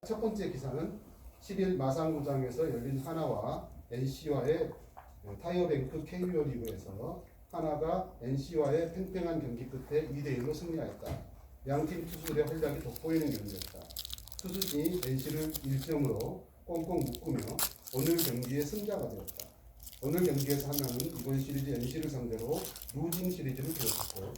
첫 번째 기사는 10일 마산구장에서 열린 하나와 NC와의 타이어뱅크 KBO 리그에서 하나가 NC와의 팽팽한 경기 끝에 2대1로 승리하였다. 양팀 투수들의 활약이 돋보이는 경기였다. 투수진이 NC를 1점으로 꽁꽁 묶으며 오늘 경기의 승자가 되었다. 오늘 경기에서 하나는 이번 시리즈 NC를 상대로 루징 시리즈를 기록했고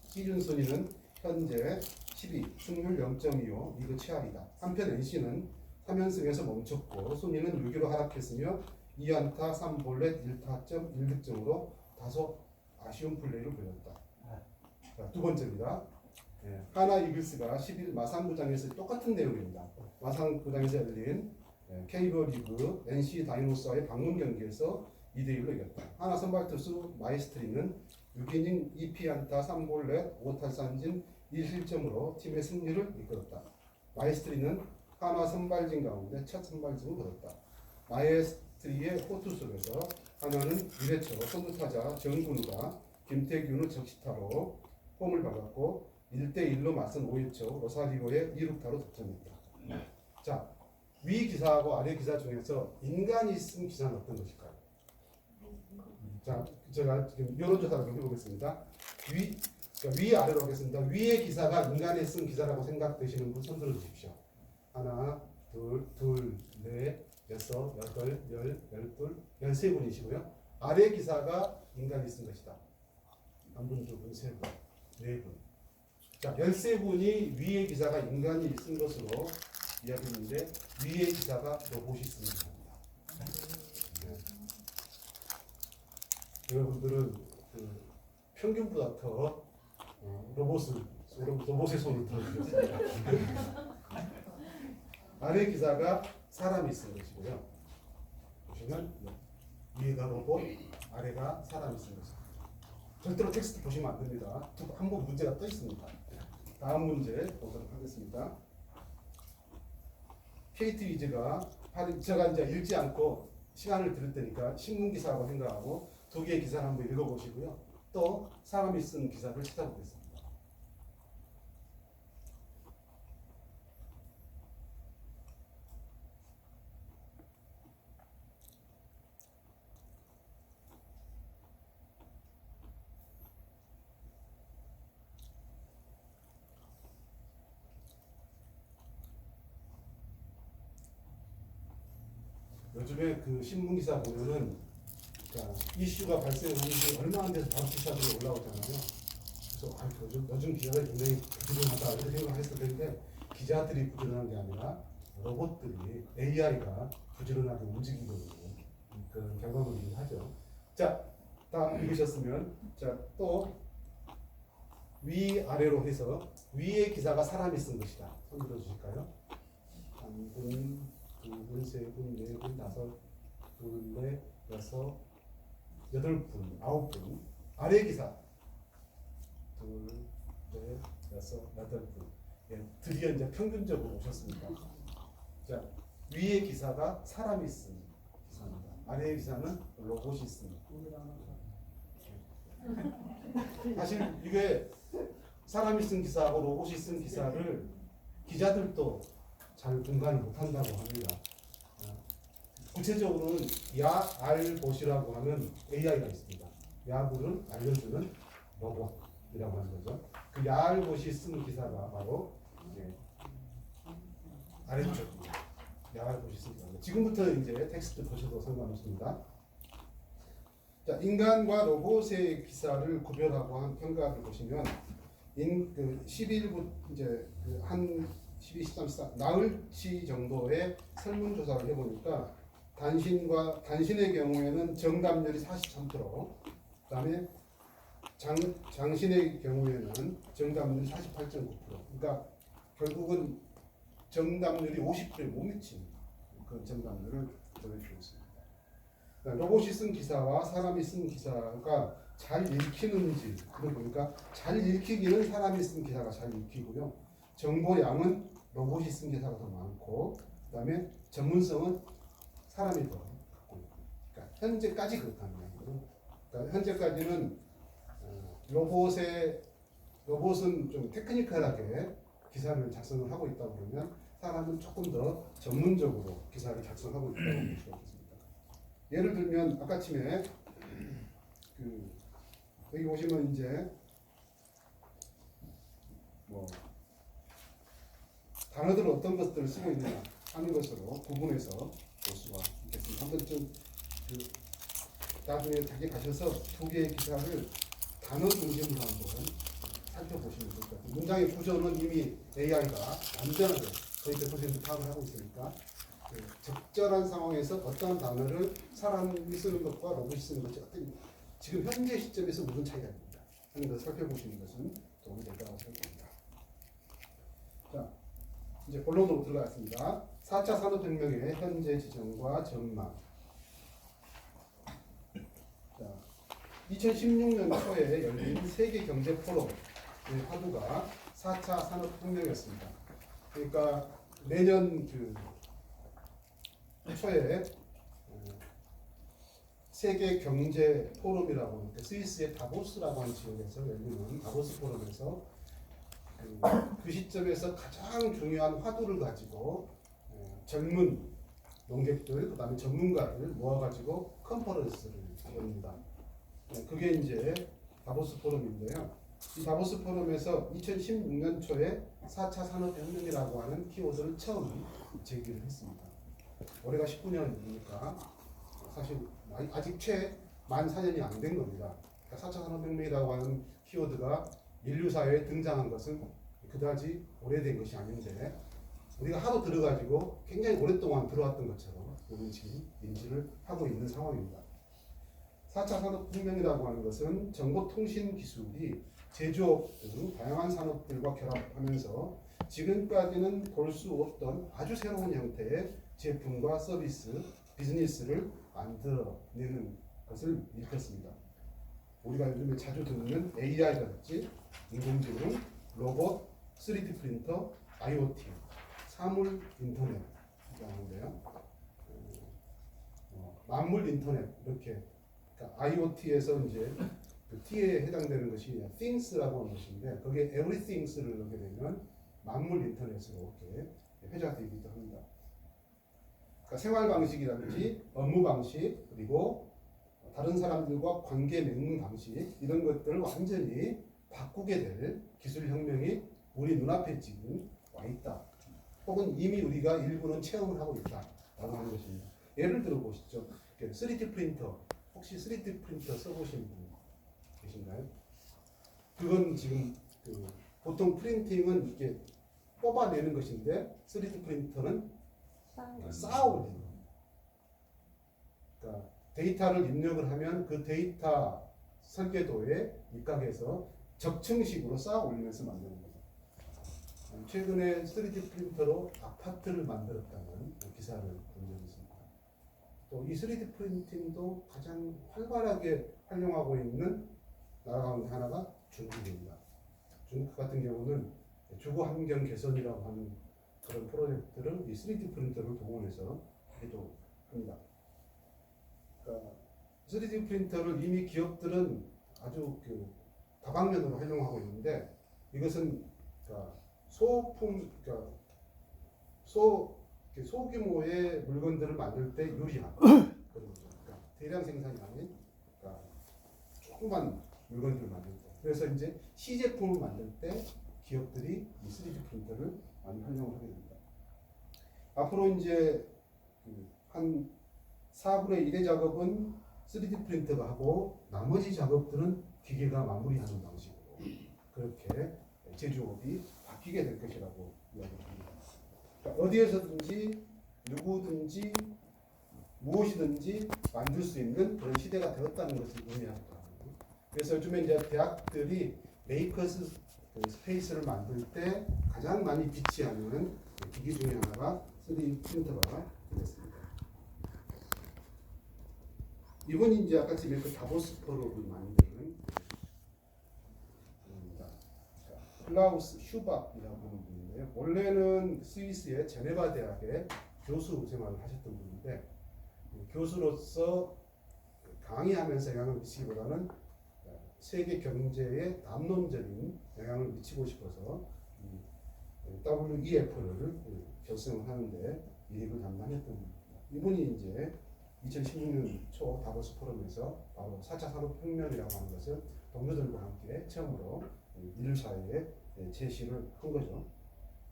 시즌 순위는 현재 12, 승률 0.25, 리그 최하위다. 한편 NC는 3연승에서 멈췄고 순위는 6위로 하락했으며 2안타 3볼넷 1타점 1득점으로 다소 아쉬운 플레이를 보였다. 자, 두 번째입니다. 하나 이글스가 10일 마산구장에서 똑같은 내용입니다. 마산구장에서 열린 KBO 리그 NC 다이노스와의 방문 경기에서 2대1로 이겼다. 하나 선발 투수 마이스트리는 6이닝 2피안타 3볼넷 5탈삼진 1실점으로 팀의 승리를 이끌었다. 마이스트리는 하나 선발진 가운데 첫 선발진을 거뒀다. 마이스트리의 호투 속에서 하나는 1회초 선두타자 정근우가 김태균의 적시타로 홈을 박았고 1대1로 맞선 5회초 로사리오의 2루타로 득점했다. 자, 위 기사하고 아래 기사 중에서 인간이 쓴 기사는 어떤 것일까요? 자, 제가 지금 여론조사를 좀 해보겠습니다. 위 아래로 하겠습니다. 위의 기사가 인간이 쓴 기사라고 생각되시는 분 손들어 주십시오. 하나, 둘, 넷, 여섯, 여덟, 열, 열둘, 13분이시고요. 아래 기사가 인간이 쓴 것이다. 한 분, 두 분, 세 분, 네 분. 자, 13분이 위의 기사가 인간이 쓴 것으로 이야기했는데 위의 기사가 로봇이 쓴 것입니다. 여러분들은 그 평균보다 더 로봇의 손을 들어주셨습니다. 아래 기사가 사람이 쓴 것이고요. 보시면 위에가 로봇, 아래가 사람이 쓴 것입니다. 절대로 텍스트 보시면 안 됩니다. 한 번 문제가 떠 있습니다. 다음 문제 보도록 하겠습니다. KT 위즈가 제가 이제 읽지 않고 시간을 들을 테니까 신문 기사라고 생각하고 두 개의 기사를 한번 읽어보시고요. 또 사람이 쓴 기사를 찾아보겠습니다. 요즘에 그 신문 기사 보면은 이슈가 발생한 지 얼마 안 돼서 바로 기사들이 올라오잖아요. 그래서 요즘 기자들이 굉장히 부지런하다 이렇게 생각했을 텐데 기자들이 부지런한 게 아니라 로봇들이 AI가 부지런하게 움직이고 있는 그런 경험을 하죠. 자, 다 읽으셨으면 또 위아래로 해서 위의 기사가 사람이 쓴 것이다. 손 들어주실까요? 한 분, 두 분, 세 분, 네 분, 다섯, 둘, 넷, 여섯, 8분, 9분. 아래 기사 둘, 넷, 여섯, 8분. 드디어 이제 평균적으로 오셨습니다. 자, 위의 기사가 사람이 쓴 기사입니다. 아래의 기사는 로봇이 쓴. 사실 이게 사람이 쓴 기사하고 로봇이 쓴 기사를 기자들도 잘 분간을 못한다고 합니다. 구체적으로는 야알봇이라고 하는 AI가 있습니다. 야구를 알려주는 로봇이라고 하는 거죠. 그 야알봇이 쓴 기사가 바로 아래쪽입니다. 야알봇이 쓴 기사. 지금부터 이제 텍스트 보셔도 상관없습니다. 자, 인간과 로봇의 기사를 구별하고 한 평가를 보시면 11부 이제 한 12, 13, 14 나흘치 정도의 설문조사를 해보니까 단신의 경우에는 정답률이 43%, 그다음에 장신의 경우에는 정답률이 48.9%. 그러니까 결국은 정답률이 50%에 못 미치는 그런 정답률을 보여주고 있습니다. 그러니까 로봇이 쓴 기사와 사람이 쓴 기사가 잘 읽히는지 보니까 잘 읽히기는 사람이 쓴 기사가 잘 읽히고요. 정보량은 로봇이 쓴 기사가 더 많고, 그다음에 전문성은 사람이 더 갖고 있고. 그러니까 현재까지 그렇다는 거예요. 그러니까 현재까지는 로봇은 좀 테크니컬하게 기사를 작성을 하고 있다 그러면 사람은 조금 더 전문적으로 기사를 작성하고 있다고 볼 수가 있습니다. 예를 들면 아까쯤에 여기 보시면 이제 뭐 단어들을 어떤 것들을 쓰고 있느냐 하는 것으로 구분해서 볼 수가 있겠습니다. 한번 좀 나중에 자기 가셔서 두 개의 기사를 단어 중심으로 한번 살펴보시면 좋을 것 같아요. 문장의 구조는 이미 AI가 완전하게 거의 100% 파악을 하고 있으니까 적절한 상황에서 어떠한 단어를 사람이 쓰는 것과 로봇이 쓰는 것이 어떤 지금 현재 시점에서 무슨 차이가 있는가 하는 것을 살펴보시는 것은 도움이 될 거라고 생각합니다. 자, 이제 본론으로 들어가겠습니다. 4차 산업혁명의 현재 지정과 전망. 자, 2016년 초에 열린 세계 경제 포럼의 화두가 4차 산업혁명이었습니다. 그러니까 내년 초에 세계 경제 포럼이라고 스위스의 다보스라고 하는 지역에서 열리는 다보스 포럼에서 그 시점에서 가장 중요한 화두를 가지고 젊은 농객들 그다음에 전문가를 모아가지고 컨퍼런스를 엽니다. 그게 이제 다보스 포럼인데요. 이 다보스 포럼에서 2016년 초에 4차 산업혁명이라고 하는 키워드를 처음 제기를 했습니다. 올해가 19년이니까 사실 아직 채 만 4년이 안 된 겁니다. 그러니까 4차 산업혁명이라고 하는 키워드가 인류사회에 등장한 것은 그다지 오래된 것이 아닌데 우리가 하도 들어가지고 굉장히 오랫동안 들어왔던 것처럼 우리는 지금 인지를 하고 있는 상황입니다. 4차 산업혁명이라고 하는 것은 정보통신 기술이 제조업 등 다양한 산업들과 결합하면서 지금까지는 볼 수 없던 아주 새로운 형태의 제품과 서비스, 비즈니스를 만들어내는 것을 일컫습니다. 우리가 요즘에 자주 듣는 AI라든지 인공지능, 로봇, 3D 프린터, IoT, 사물 인터넷이라고 하는데요. 만물 인터넷 이렇게 그러니까 IoT에서 이제 그 T에 해당되는 것이 things라고 하는 것인데 거기에 everythings를 넣게 되면 만물 인터넷으로 이렇게 회자되기도 합니다. 그러니까 생활 방식이라든지 업무 방식 그리고 다른 사람들과 관계 맺는 방식 이런 것들을 완전히 바꾸게 될 기술 혁명이 우리 눈앞에 지금 와 있다. 혹은 이미 우리가 일부는 체험을 하고 있다라고 하는 것입니다. 예를 들어 보시죠. 3D 프린터 혹시 3D 프린터 써보신 분 계신가요? 그건 지금 보통 프린팅은 이렇게 뽑아내는 것인데 3D 프린터는 쌓아올리는 겁니다. 그러니까 데이터를 입력을 하면 그 데이터 설계도에 입각해서 적층식으로 쌓아올리면서 만드는 겁니다. 최근에 3D 프린터로 아파트를 만들었다는 기사를 본 적이 있습니다. 또 이 3D 프린팅도 가장 활발하게 활용하고 있는 나라 가운데 하나가 중국입니다. 중국 같은 경우는 주거 환경 개선이라고 하는 그런 프로젝트를 이 3D 프린터를 동원해서 하기도 합니다. 그러니까 3D 프린터를 이미 기업들은 아주 다방면으로 활용하고 있는데 이것은 소규모의 물건들을 만들 때 유리한 그런 거죠. 그러니까 대량 생산이 아닌 조그만 물건들을 만들 때 그래서 이제 시제품을 만들 때 기업들이 이 3D 프린터를 많이 활용을 하게 됩니다. 앞으로 이제 한 4분의 1의 작업은 3D 프린터가 하고 나머지 작업들은 기계가 마무리하는 방식으로 그렇게 제조업이 바뀌게 될 것이라고 이야기합니다. 그러니까 어디에서든지 누구든지 무엇이든지 만들 수 있는 그런 시대가 되었다는 것을 의미하기도 하고 그래서 요즘에 이제 대학들이 메이커스 스페이스를 만들 때 가장 많이 비치하는 기기 중에 하나가 3D 프린터가 되겠습니다. 이분이 이제 아까 지금 다보스 포럼을 만드는 분입니다. 클라우스 슈밥이라고 하는 분인데요. 원래는 스위스의 제네바 대학에 교수 생활을 하셨던 분인데 교수로서 강의하면서 영향을 미치기보다는 세계 경제에 담론적인 영향을 미치고 싶어서 WEF를 결성을 하는데 이익을 담당했던 분입니다. 이분이 이제 2016년 초 다보스 포럼에서 바로 4차 산업혁명이라고 하는 것을 동료들과 함께 처음으로 인류 사회에 제시를 한 거죠.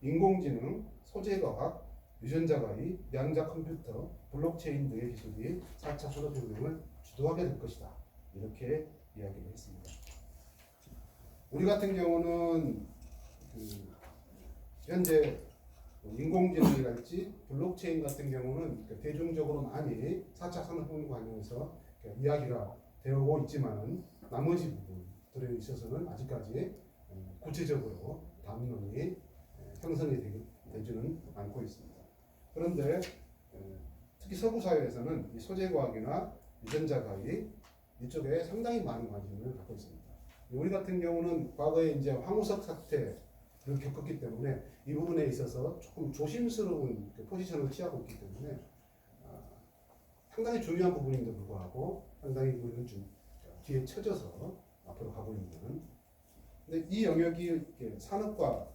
인공지능, 소재과학, 유전자과학, 양자 컴퓨터, 블록체인 등의 기술이 4차 산업혁명을 주도하게 될 것이다. 이렇게 이야기를 했습니다. 우리 같은 경우는 현재 인공지능이랄지 블록체인 같은 경우는 대중적으로 많이 4차 산업혁명 관련해서 이야기가 되어오고 있지만은 나머지 부분들에 있어서는 아직까지 구체적으로 담론이 형성이 되지는 않고 있습니다. 그런데 특히 서구 사회에서는 이 소재과학이나 유전자과학 이쪽에 상당히 많은 관심을 갖고 있습니다. 우리 같은 경우는 과거에 이제 황우석 사태를 겪었기 때문에 이 부분에 있어서 조금 조심스러운 포지션을 취하고 있기 때문에 상당히 중요한 부분임에도 불구하고 상당히 우리는 좀 뒤에 처져서 앞으로 가고 있는. 근데 이 영역이 산업과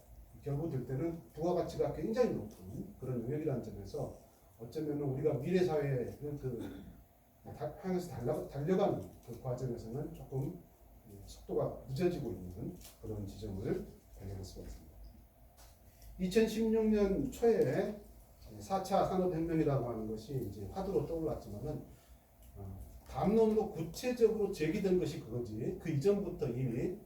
결부될 때는 부가가치가 굉장히 높은 그런 영역이라는 점에서 어쩌면 우리가 미래 사회를 향해서 달려가는 그 과정에서는 조금 속도가 늦어지고 있는 그런 지점을 발견할 수가 있습니다. 2016년 초에 4차 산업혁명이라고 하는 것이 이제 화두로 떠올랐지만은 담론으로 구체적으로 제기된 것이 그거지 그 이전부터 이미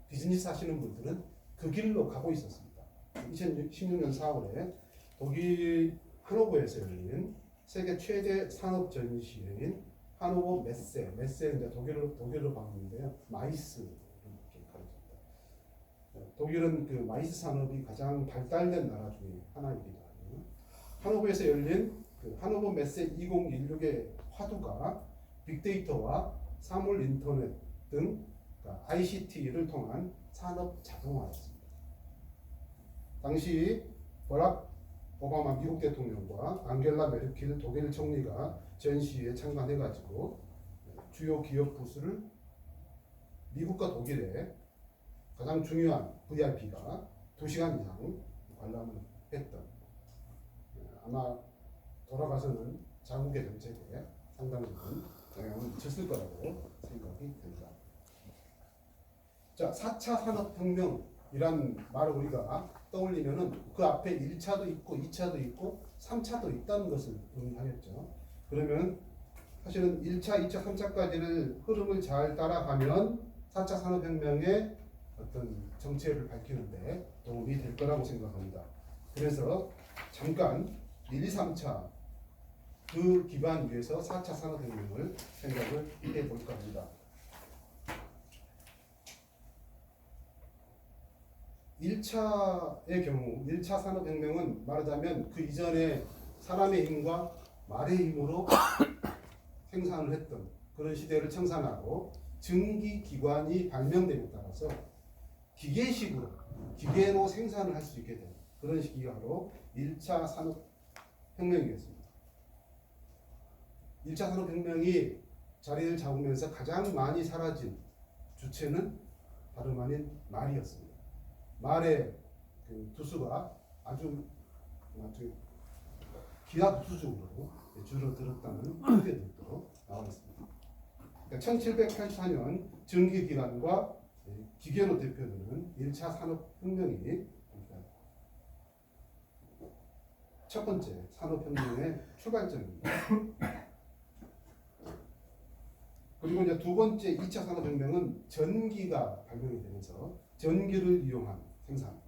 비즈니스 하시는 분들은 그 길로 가고 있었습니다. 2016년 4월에 독일 하노버에서 열린 세계 최대 산업 전시회인 하노버 메세인데 독일로 봤는데요. 마이스를 이렇게 가르칩니다. 독일은 그 마이스 산업이 가장 발달된 나라 중에 하나이기도 하고요. 하노버에서 열린 그 하노버 메세 2016의 화두가 빅데이터와 사물 인터넷 등 ICT를 통한 산업 자동화였습니다. 당시 버락 오바마 미국 대통령과 앙겔라 메르켈 독일 총리가 전시회에 참관해가지고 주요 기업 부스를 미국과 독일에 가장 중요한 VIP가 2시간 이상 관람을 했던, 아마 돌아가서는 자국의 정책에 상당적인 영향을 미쳤을 거라고 생각이 듭니다. 자, 4차 산업혁명이란 말을 우리가 떠올리면은 그 앞에 1차도 있고 2차도 있고 3차도 있다는 것을 의미하겠죠. 그러면 사실은 1차, 2차, 3차까지를 흐름을 잘 따라가면 4차 산업혁명의 어떤 정체를 밝히는데 도움이 될 거라고 생각합니다. 그래서 잠깐 1, 2, 3차 그 기반 위에서 4차 산업혁명을 생각을 해볼까 합니다. 1차의 경우 1차 산업혁명은 말하자면 그 이전에 사람의 힘과 말의 힘으로 생산을 했던 그런 시대를 청산하고 증기기관이 발명됨에 따라서 기계식으로 기계로 생산을 할 수 있게 된 그런 시기가 바로 1차 산업혁명이었습니다. 1차 산업혁명이 자리를 잡으면서 가장 많이 사라진 주체는 다름 아닌 말이었습니다. 말의 그 두수가 아주 기하급수적으로 줄어들었다는 통계들도 나와 있습니다. 그러니까 1784년 증기기관과 기계로 대표되는 1차 산업혁명이 첫 번째 산업혁명의 출발점입니다. 그리고 이제 두 번째 2차 산업혁명은 전기가 발명이 되면서 전기를 이용한 생산.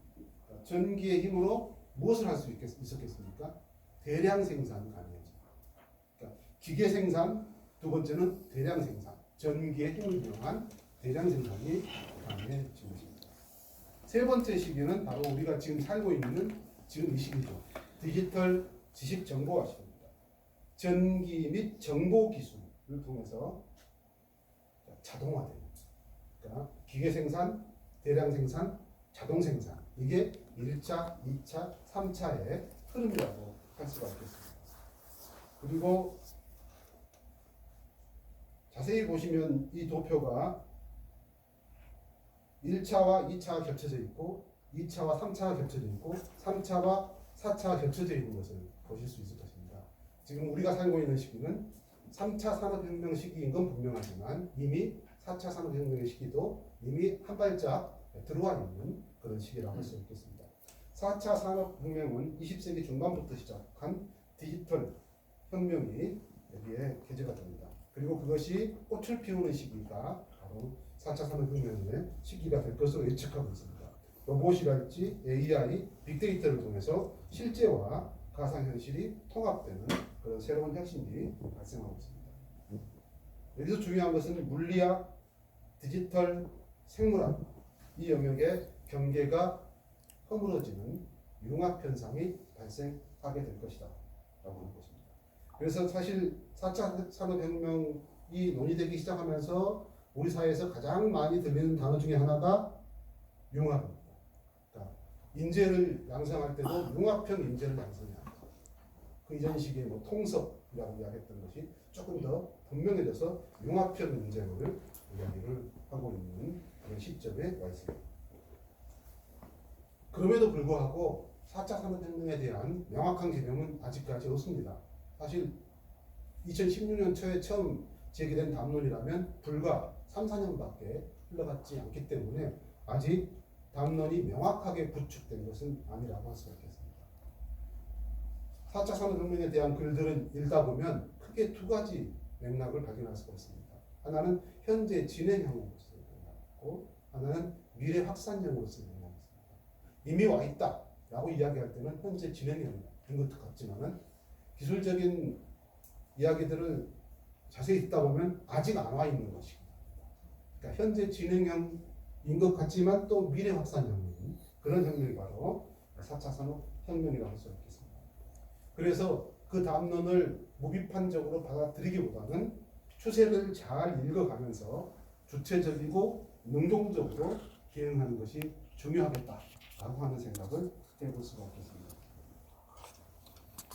전기의 힘으로 무엇을 할 수 있었겠습니까? 대량 생산이 가능해집니다. 그러니까 기계 생산, 두 번째는 대량 생산. 전기의 힘을 이용한 대량 생산이 가능해진 것입니다. 세 번째 시기는 바로 우리가 지금 살고 있는 지금 이 시기죠. 디지털 지식 정보화 시기입니다. 전기 및 정보 기술을 통해서 자동화되는, 그러니까 기계 생산, 대량 생산, 자동 생산, 이게 1차, 2차, 3차의 흐름이라고 할 수가 있겠습니다. 그리고 자세히 보시면 이 도표가 1차와 2차가 겹쳐져 있고 2차와 3차가 겹쳐져 있고 3차와 4차 겹쳐져 있는 것을 보실 수 있을 것입니다. 지금 우리가 살고 있는 시기는 3차 산업혁명 시기인 건 분명하지만 이미 4차 산업혁명의 시기도 이미 한 발짝 들어와 있는 그런 시기라고 할 수 있겠습니다. 4차 산업혁명은 20세기 중반부터 시작한 디지털 혁명이 여기에 게재가 됩니다. 그리고 그것이 꽃을 피우는 시기가 바로 4차 산업혁명의 시기가 될 것으로 예측하고 있습니다. 로봇이랄지 AI, 빅데이터를 통해서 실제와 가상현실이 통합되는 그런 새로운 혁신이 발생하고 있습니다. 여기서 중요한 것은 물리학, 디지털, 생물학 이 영역의 경계가 허물어지는 융합 현상이 발생하게 될 것이다 라고 하는 것입니다. 그래서 사실 4차 산업혁명이 논의되기 시작하면서 우리 사회에서 가장 많이 들리는 단어 중에 하나가 융합입니다. 그러니까 인재를 양성할 때도 융합형 인재를 양성해야 합니다. 그 이전 시기에 뭐 통섭이라고 이야기했던 것이 조금 더 분명해져서 융합형 인재를 이야기를 하고 있는 그런 시점에 와 있습니다. 그럼에도 불구하고 4차 산업혁명에 대한 명확한 개념은 아직까지 없습니다. 사실 2016년 초에 처음 제기된 담론이라면 불과 3, 4년밖에 흘러갔지 않기 때문에 아직 담론이 명확하게 구축된 것은 아니라고 할 수가 있겠습니다. 4차 산업혁명에 대한 글들을 읽다 보면 크게 두 가지 맥락을 발견할 수가 있습니다. 하나는 현재 진행형으로서의 맥락이고 하나는 미래 확산형으로서의 맥락이 있습니다. 이미 와 있다 라고 이야기할 때는 현재 진행형인 것 같지만은 기술적인 이야기들을 자세히 듣다 보면 아직 안 와 있는 것입니다. 그러니까 현재 진행형인 것 같지만 또 미래 확산형인 그런 혁명이 바로 4차 산업혁명이라고 할 수 있겠습니다. 그래서 그 담론을 무비판적으로 받아들이기보다는 추세를 잘 읽어가면서 주체적이고 능동적으로 기행하는 것이 중요하겠다라고 하는 생각을 해볼 수가 있겠습니다.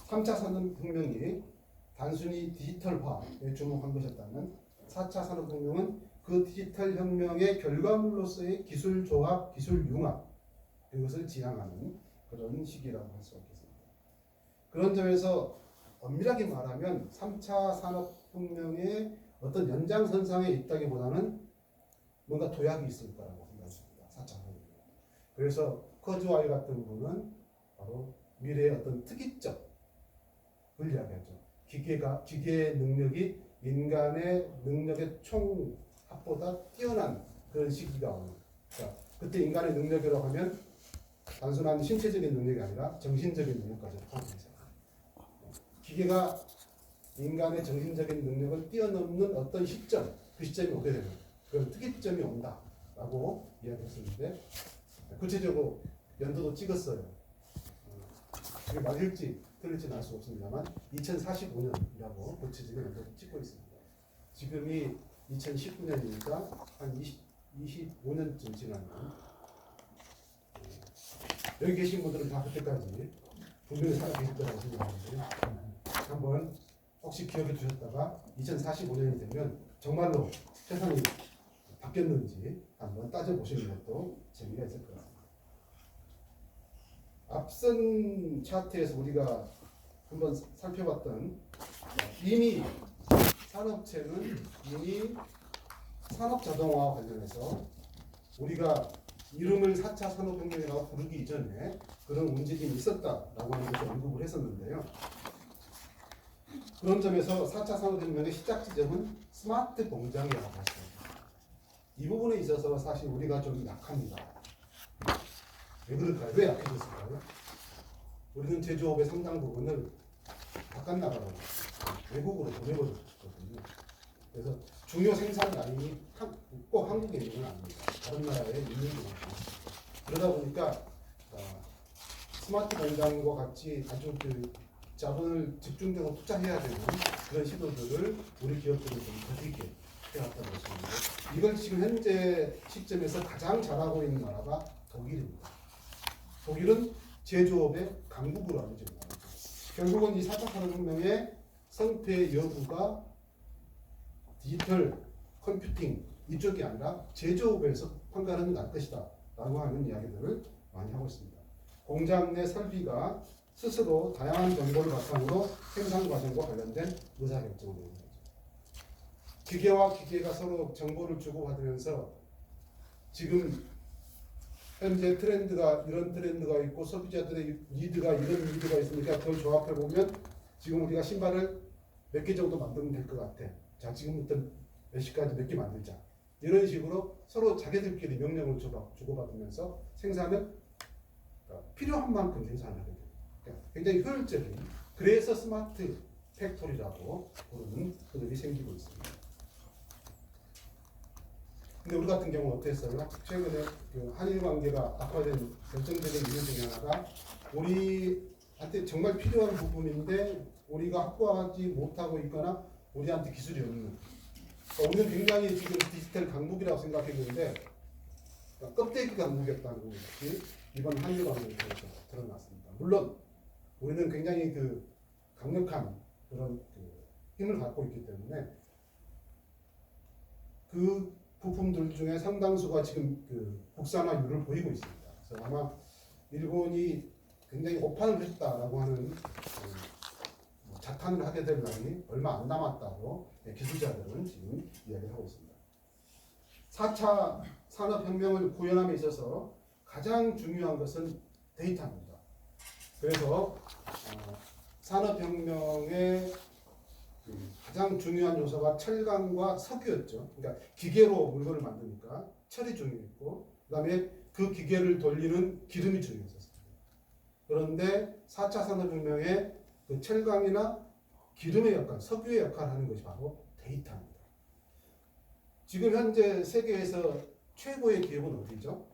3차 산업혁명이 단순히 디지털화에 주목한 것이었다면 4차 산업혁명은 그 디지털 혁명의 결과물로서의 기술 조합, 기술 융합 이것을 지향하는 그런 시기라고 할 수 있겠습니다. 그런 점에서 엄밀하게 말하면 3차 산업혁명의 어떤 연장선상에 있다기보다는 뭔가 도약이 있을 거라고 생각합니다. 4차 산업혁명. 그래서 커즈와일 같은 분은 바로 미래의 어떤 특이점을 이야기하죠. 기계의 능력이 인간의 능력의 총합보다 뛰어난 그런 시기가 오는. 그러니까 그때 인간의 능력이라고 하면 단순한 신체적인 능력이 아니라 정신적인 능력까지 포함해서 기계가 인간의 정신적인 능력을 뛰어넘는 어떤 시점, 그 시점이 오게 되는 그런 특이점이 온다라고 이야기했었는데 구체적으로 연도도 찍었어요. 그게 맞을지 틀릴지는 알 수 없습니다만 2045년이라고 구체적인 연도를 찍고 있습니다. 지금이 2019년이니까 한 25년쯤 지나면 여기 계신 분들은 다 그때까지 분명히 살아 계실 거라고 생각하는데 한번 혹시 기억해 두셨다가 2045년이 되면 정말로 세상이 바뀌었는지 한번 따져보시는 것도 재미가 있을 것 같습니다. 앞선 차트에서 우리가 한번 살펴봤던 이미 산업체는 이미 산업자동화와 관련해서 우리가 이름을 4차 산업혁명이라고 부르기 이전에 그런 움직임이 있었다라고 하는 것을 언급을 했었는데요. 그런 점에서 4차 산업혁명의 시작 지점은 스마트 공장이라고 했습니다. 이 부분에 있어서 사실 우리가 좀 약합니다. 왜 그럴까요? 왜 약해졌을까요? 우리는 제조업의 상당 부분을 바깥 나라로 외국으로 보내버렸거든요. 그래서 중요 생산 라인이 꼭 한국에 있는 건 아닙니다. 다른 나라에 있는 경우가 그러다 보니까 스마트 공장과 같이 아주 자본을 집중적으로 투자해야 되는 그런 시도들을 우리 기업들이 좀 더디게 해왔다고 보시는데 이걸 지금 현재 시점에서 가장 잘하고 있는 나라가 독일입니다. 독일은 제조업의 강국으로 알려져 있는 나라죠. 결국은 이 4차 산업혁명의 성패 여부가 디지털 컴퓨팅 이쪽이 아니라 제조업에서 판가름이 날 것이다 라고 하는 이야기들을 많이 하고 있습니다. 공장 내 설비가 스스로 다양한 정보를 바탕으로 생산 과정과 관련된 의사결정을 내는 거죠. 기계와 기계가 서로 정보를 주고받으면서 지금 현재 트렌드가 이런 트렌드가 있고 소비자들의 니드가 이런 니드가 있으니까 그걸 조합해 보면 지금 우리가 신발을 몇 개 정도 만들면 될 것 같아. 자, 지금부터 몇 시까지 몇 개 만들자. 이런 식으로 서로 자기들끼리 명령을 주고받으면서 생산을 필요한 만큼 생산하게 돼요. 그러니까 굉장히 효율적인. 그래서 스마트 팩토리라고 부르는 그들이 생기고 있습니다. 근데 우리 같은 경우는 어땠어요? 최근에 그 한일 관계가 악화된 결정적인 이유 중에 하나가 우리한테 정말 필요한 부분인데 우리가 확보하지 못하고 있거나 우리한테 기술이 없는. 우리는 굉장히 지금 디지털 강국이라고 생각했는데 껍데기 강국이었다는 것이 이번 한일 관계에서 드러났습니다. 물론 우리는 굉장히 그 강력한 그런 힘을 갖고 있기 때문에 그 부품들 중에 상당수가 지금 그 국산화율을 보이고 있습니다. 그래서 아마 일본이 굉장히 오판을 했다라고 하는 자탄을 하게 될 날이 얼마 안 남았다고 기술자들은 지금 이야기를 하고 있습니다. 4차 산업혁명을 구현함에 있어서 가장 중요한 것은 데이터입니다. 그래서 산업혁명의 가장 중요한 요소가 철강과 석유였죠. 그러니까 기계로 물건을 만드니까 철이 중요했고 그 다음에 그 기계를 돌리는 기름이 중요했었습니다. 그런데 4차 산업혁명의 그 철강이나 기름의 역할, 석유의 역할을 하는 것이 바로 데이터입니다. 지금 현재 세계에서 최고의 기업은 어디죠?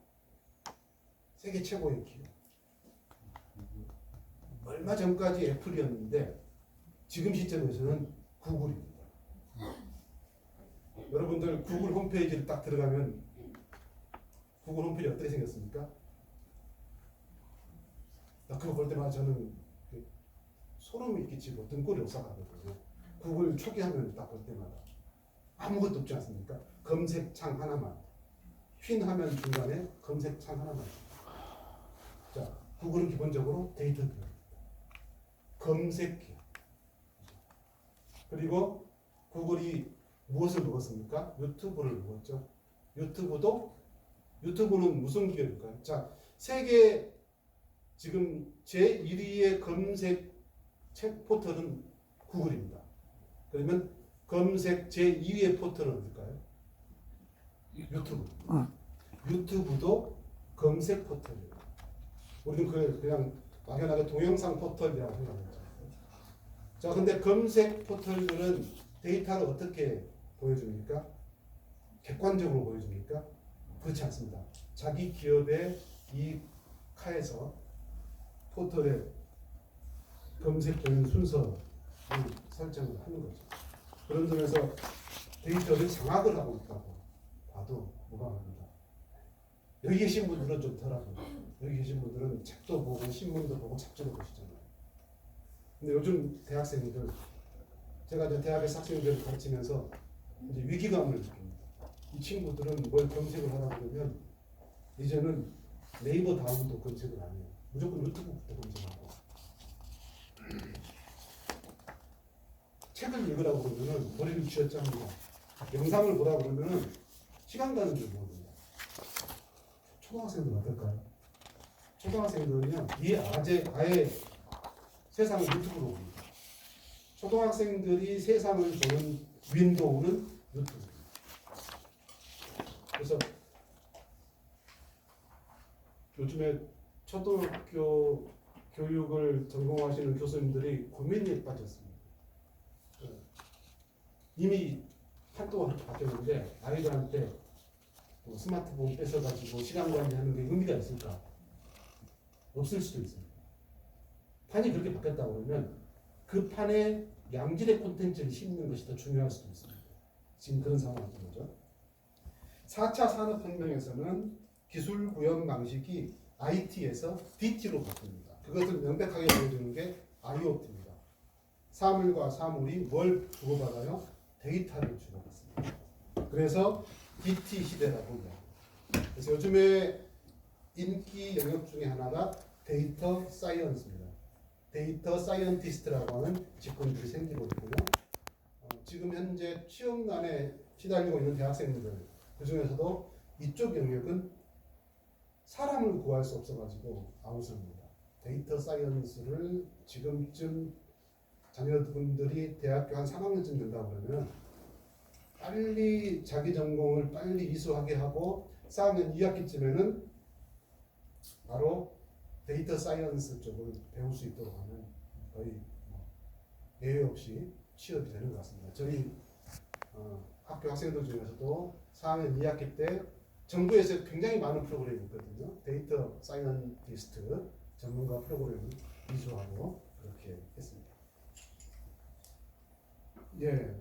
세계 최고의 기업. 얼마 전까지 애플이었는데 지금 시점에서는 구글입니다. 여러분들 구글 홈페이지를 딱 들어가면 구글 홈페이지 어떻게 생겼습니까? 그거 볼 때마다 저는 소름이 끼치고 등골이 오싹하거든요. 구글 초기 화면을 딱 볼 때마다 아무것도 없지 않습니까? 검색창 하나만, 휜 화면 중간에 검색창 하나만. 자, 구글은 기본적으로 데이터 기업입니다. 검색 기업. 그리고 구글이 무엇을 먹었습니까? 유튜브를 먹었죠. 유튜브는 무슨 기업일까요? 자, 세계 지금 제1위의 검색 책 포털은 구글입니다. 그러면 검색 제2위의 포털은 어딜까요? 유튜브. 유튜브도 검색 포털이에요. 우리는 그냥 막연하게 동영상 포털이라고 생각하죠. 자, 근데 검색 포털들은 데이터를 어떻게 보여줍니까? 객관적으로 보여줍니까? 그렇지 않습니다. 자기 기업의 이 칸에서 포털에 검색되는 순서를 설정을 하는 거죠. 그런 점에서 데이터를 장악을 하고 있다고 봐도 무방합니다. 여기 계신 분들은 좀 덜하고 여기 계신 분들은 책도 보고 신문도 보고 잡지도 보시잖아요. 근데 요즘 대학생들, 제가 이제 대학에서 학생들을 가르치면서 이제 위기감을 느낍니다. 이 친구들은 뭘 검색을 하라 그러면 이제는 네이버 다음도 검색을 안 해요. 무조건 유튜브부터 검색하고. 책을 읽으라고 그러면은 머리를 쥐어짜입니다. 영상을 보라 그러면은 시간 가는 줄 모릅니다. 초등학생들은 어떨까요? 초등학생들은요, 아예 세상을 유튜브로 봅니다. 초등학생들이 세상을 보는 윈도우는 유튜브입니다. 그래서 요즘에 초등학교 교육을 전공하시는 교수님들이 고민에 빠졌습니다. 이미 판도가 바뀌었는데 아이들한테 스마트폰 뺏어가지고 시간 관리하는 게 의미가 있을까? 없을 수도 있습니다. 판이 그렇게 바뀌었다 그러면 그 판에 양질의 콘텐츠를 심는 것이 더 중요할 수도 있습니다. 지금 그런 상황인 거죠. 4차 산업혁명에서는 기술 구현 방식이 IT에서 DT로 바뀝니다. 그것을 명백하게 보여주는 게 IoT입니다. 사물과 사물이 뭘 주고받아요? 데이터를 주고받습니다. 그래서 DT 시대라고 합니다. 그래서 요즘에 인기 영역 중에 하나가 데이터 사이언스입니다. 데이터 사이언티스트라고 하는 직군들이 생기고 있고요. 지금 현재 취업난에 시달리고 있는 대학생들 그 중에서도 이쪽 영역은 사람을 구할 수 없어가지고 아웃입니다. 데이터 사이언스를 지금쯤 자녀분들이 대학교 한 3학년쯤 된다 그러면 빨리 자기 전공을 빨리 이수하게 하고 4학년 2학기쯤에는 바로 데이터 사이언스 쪽을 배울 수 있도록 하면 거의 예외 없이 취업이 되는 것 같습니다. 저희 학교 학생들 중에서도 4학년 2학기 때 정부에서 굉장히 많은 프로그램이 있거든요. 데이터 사이언티스트 전문가 프로그램을 이수하고 그렇게 했습니다. 예,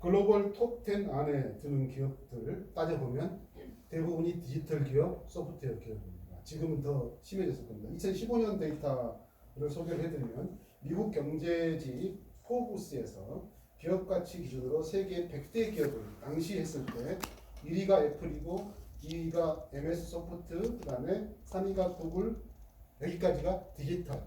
글로벌 톱10 안에 드는 기업들 따져보면 대부분이 디지털 기업, 소프트웨어 기업입니다. 지금은 더 심해졌을 겁니다. 2015년 데이터를 소개를 해드리면 미국 경제지 포브스에서 기업 가치 기준으로 세계 100대 기업을 당시 했을 때 1위가 애플이고 2위가 MS 소프트, 그 다음에 3위가 구글, 여기까지가 디지털,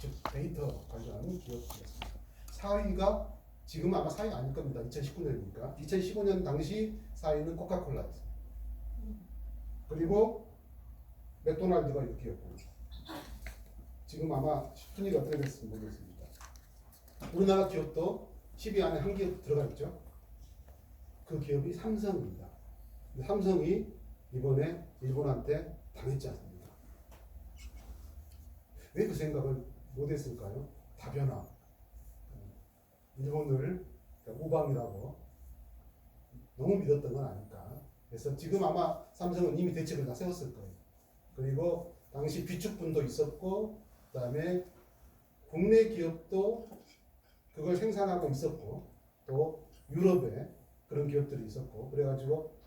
즉 데이터 관련 기업이었습니다. 4위가 지금 아마 4위 아닐 겁니다. 2019년이니까. 2015년 당시 4위는 코카콜라였습니다. 그리고 맥도날드가 6위였고 지금 아마 순위가 어떻게 됐을지 모르겠습니다. 우리나라 기업도 10위 안에 한 기업 들어가 있죠. 그 기업이 삼성입니다. 삼성이 이번에 일본한테 당했지 않습니까? 왜 그 생각을 못했을까요? 다변화. 일본을 우방이라고 너무 믿었던 건 아닐까. 그래서 지금 아마 삼성은 이미 대책을 다 세웠을 거예요. 그리고 당시 비축분도 있었고, 그 다음에 국내 기업도 그걸 생산하고 있었고, 또 유럽에 그런 기업들이 있었고, 그래가지고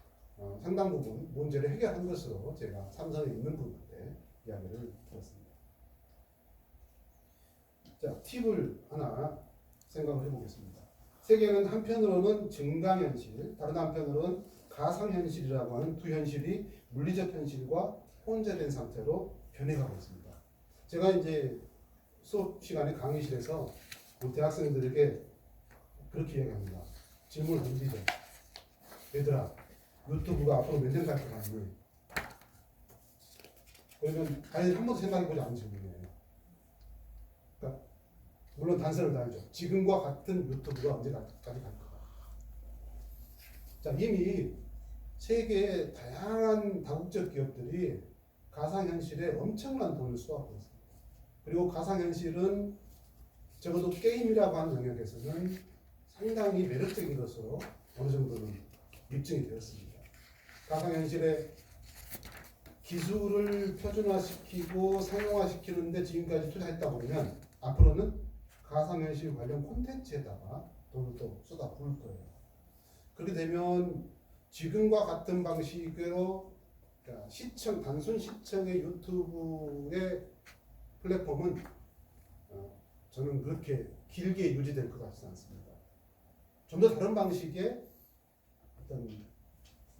상당 부분 문제를 해결한 것으로 제가 삼성에 있는 분한테 이야기를 들었습니다. 자, 팁을 하나 생각을 해보겠습니다. 세계는 한편으로는 증강현실, 다른 한편으로는 가상현실이라고 하는 두 현실이 물리적 현실과 혼재된 상태로 변해가고 있습니다. 제가 이제 수업 시간에 강의실에서 대학생들에게 그렇게 이야기합니다. 질문을 던지죠. 얘들아, 유튜브가 앞으로 몇 년 갈 것 같니? 그러면 아예 한 번도 생각해보지 않은 질문이에요. 그러니까 물론 단서를 달죠. 지금과 같은 유튜브가 언제까지 갈 거야. 자, 이미 세계의 다양한 다국적 기업들이 가상현실에 엄청난 돈을 쏘아보고 있습니다. 그리고 가상현실은 적어도 게임이라고 하는 영역에서는 상당히 매력적인 것으로 어느 정도는 입증이 되었습니다. 가상현실의 기술을 표준화시키고 상용화시키는데 지금까지 투자했다 보면 앞으로는 가상현실 관련 콘텐츠에다가 돈을 또 쏟아부을 거예요. 그렇게 되면 지금과 같은 방식으로 시청, 단순 시청의 유튜브의 플랫폼은 저는 그렇게 길게 유지될 것 같지 않습니다. 좀 더 다른 방식의 어떤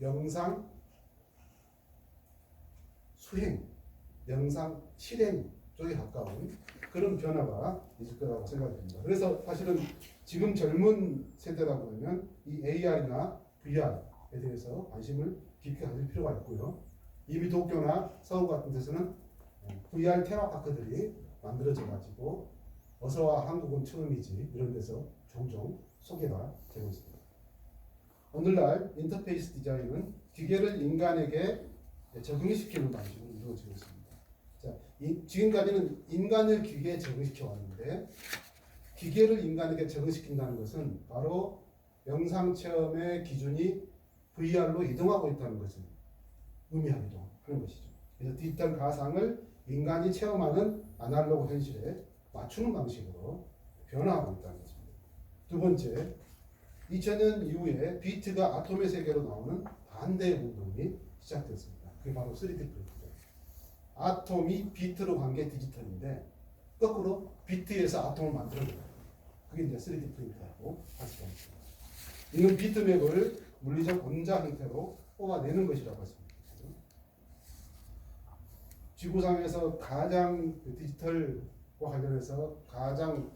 영상 수행, 영상 실행 쪽에 가까운 그런 변화가 있을 거라고 생각이 듭니다. 그래서 사실은 지금 젊은 세대라고 하면 이 AR이나 VR에 대해서 관심을 깊이 가질 필요가 있고요. 이미 도쿄나 서울 같은 데서는 VR 테마파크들이 만들어져 가지고 어서와 한국은 처음이지 이런 데서 종종 소개가 되고 있습니다. 오늘날 인터페이스 디자인은 기계를 인간에게 적응시키는 방식으로 이루어지고 있습니다. 자, 지금까지는 인간을 기계에 적응시켜 왔는데 기계를 인간에게 적응시킨다는 것은 바로 영상 체험의 기준이 VR로 이동하고 있다는 것을 의미하기도 하는 것이죠. 그래서 디지털 가상을 인간이 체험하는 아날로그 현실에 맞추는 방식으로 변화하고 있다는 것입니다. 두 번째, 2000년 이후에 비트가 아톰의 세계로 나오는 반대의 운동이 시작됐습니다. 그게 바로 3D 프린트죠. 아톰이 비트로 간 게 디지털인데 거꾸로 비트에서 아톰을 만들어내요. 그게 이제 3D 프린트하고 같이 됩니다. 이는 비트맵을 물리적 원자 형태로 뽑아내는 것이라고 했습니다. 지구상에서 가장 디지털 관련해서 가장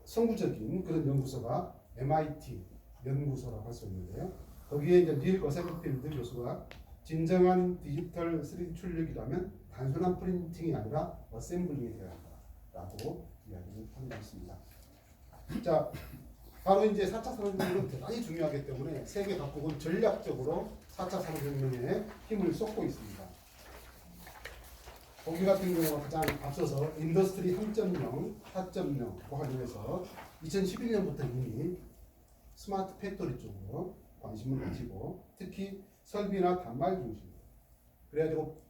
선구적인 그런 연구소가 MIT 연구소라고 할 수 있는데요. 거기에 이제 닐 어센필드 교수가 진정한 디지털 3D 출력이라면 단순한 프린팅이 아니라 어셈블링이 되어야 한다라고 이야기를 하고 있습니다. 자, 바로 이제 4차 산업혁명은 대단히 중요하기 때문에 세계 각국은 전략적으로 4차 산업혁명에 힘을 쏟고 있습니다. 거기 같은 경우가 가장 앞서서 인더스트리 3.0, 4.0과 관련해서 2011년부터 이미 스마트 팩토리 쪽으로 관심을 가지고 특히 설비나 단말 중심 그래가지고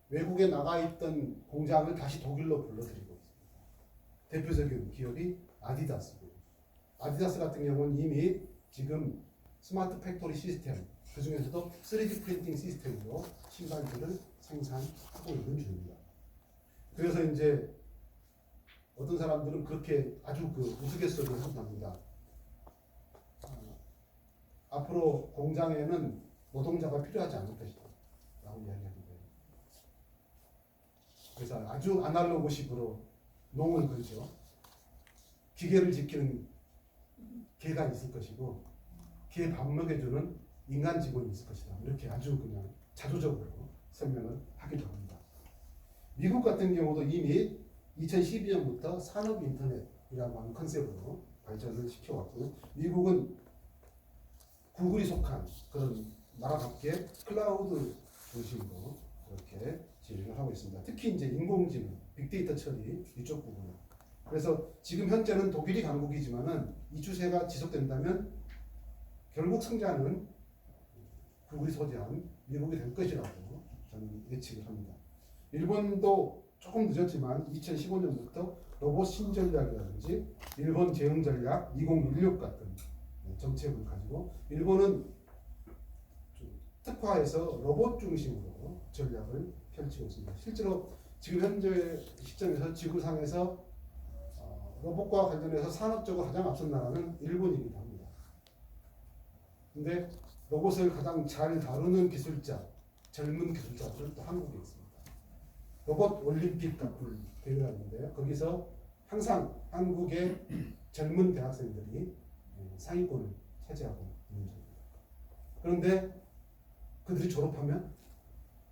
외국에 나가 있던 공장을 다시 독일로 불러들이고 있습니다. 대표적인 기업이 아디다스고요. 아디다스 같은 경우는 이미 지금 스마트 팩토리 시스템 그 중에서도 3D 프린팅 시스템으로 신발들을 생산하고 있는 중입니다. 그래서 이제 어떤 사람들은 그렇게 아주 그 우스갯소리를 한답니다. 앞으로 공장에는 노동자가 필요하지 않을 것이다 라고 이야기하는데, 그래서 아주 아날로그식으로 농을 걸죠. 기계를 지키는 개가 있을 것이고 개 밥 먹여주는 인간 직원이 있을 것이다, 이렇게 아주 그냥 자조적으로 설명을 하기도 합니다. 미국 같은 경우도 이미 2012년부터 산업 인터넷이라고 하는 컨셉으로 발전을 시켜왔고, 미국은 구글이 속한 그런 나라답게 클라우드 중심으로 이렇게 진행을 하고 있습니다. 특히 이제 인공지능, 빅데이터 처리 이쪽 부분. 그래서 지금 현재는 독일이 강국이지만은 이 추세가 지속된다면 결국 승자는 구글이 소재한 미국이 될 것이라고 저는 예측을 합니다. 일본도 조금 늦었지만 2015년부터 로봇 신전략이라든지 일본 제응 전략 2016 같은 정책을 가지고 일본은 특화해서 로봇 중심으로 전략을 펼치고 있습니다. 실제로 지금 현재 시점에서 지구상에서 로봇과 관련해서 산업적으로 가장 앞선 나라는 일본이기도 합니다. 근데 로봇을 가장 잘 다루는 기술자, 젊은 기술자들은 또 한국에 있습니다. 로봇 올림픽 같은 대회가 있는데요. 거기서 항상 한국의 젊은 대학생들이 상위권을 차지하고 있는 중입니다. 그런데 그들이 졸업하면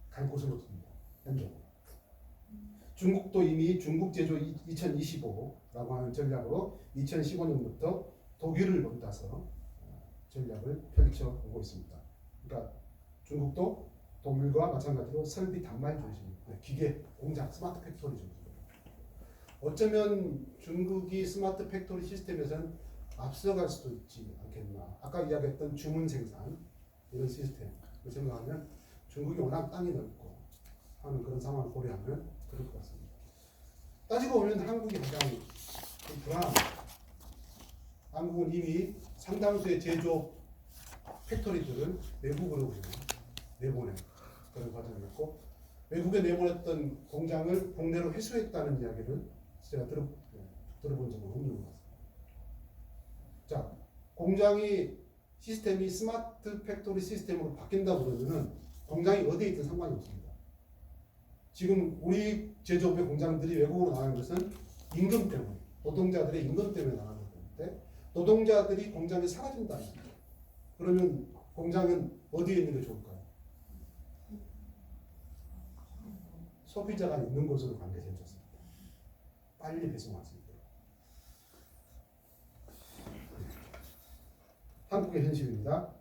갈 곳은 없습니다. 현적으로. 중국도 이미 중국 제조 2025라고 하는 전략으로 2015년부터 독일을 넘나서 전략을 펼쳐오고 있습니다. 그러니까 중국도 독일과 마찬가지로 설비 단말 중심, 기계, 공장, 스마트 팩토리 중심으로. 어쩌면 중국이 스마트 팩토리 시스템에서는 앞서갈 수도 있지 않겠나. 아까 이야기했던 주문 생산 이런 시스템을 생각하면 중국이 워낙 땅이 넓고 하는 그런 상황을 고려하면 그럴 것 같습니다. 따지고 보면 한국이 가장 불안합니다. 한국은 이미 상당수의 제조업 팩토리들을 외국으로 내보낸 그런 과정이었고, 외국에 내보냈던 공장을 국내로 회수했다는 이야기를 제가 들어본 적은 없는 것 같습니다. 자, 공장이 시스템이 스마트 팩토리 시스템으로 바뀐다고 그러면은 공장이 어디에 있든 상관이 없습니다. 지금 우리 제조업의 공장들이 외국으로 나가는 것은 임금 때문에, 노동자들의 임금 때문에 나가는 건데, 노동자들이 공장에 사라진다. 그러면 공장은 어디에 있는 게 좋을까요? 소비자가 있는 곳으로 가는 게 제일 좋습니다. 빨리 배송할 수 있도록. 한국의 현실입니다.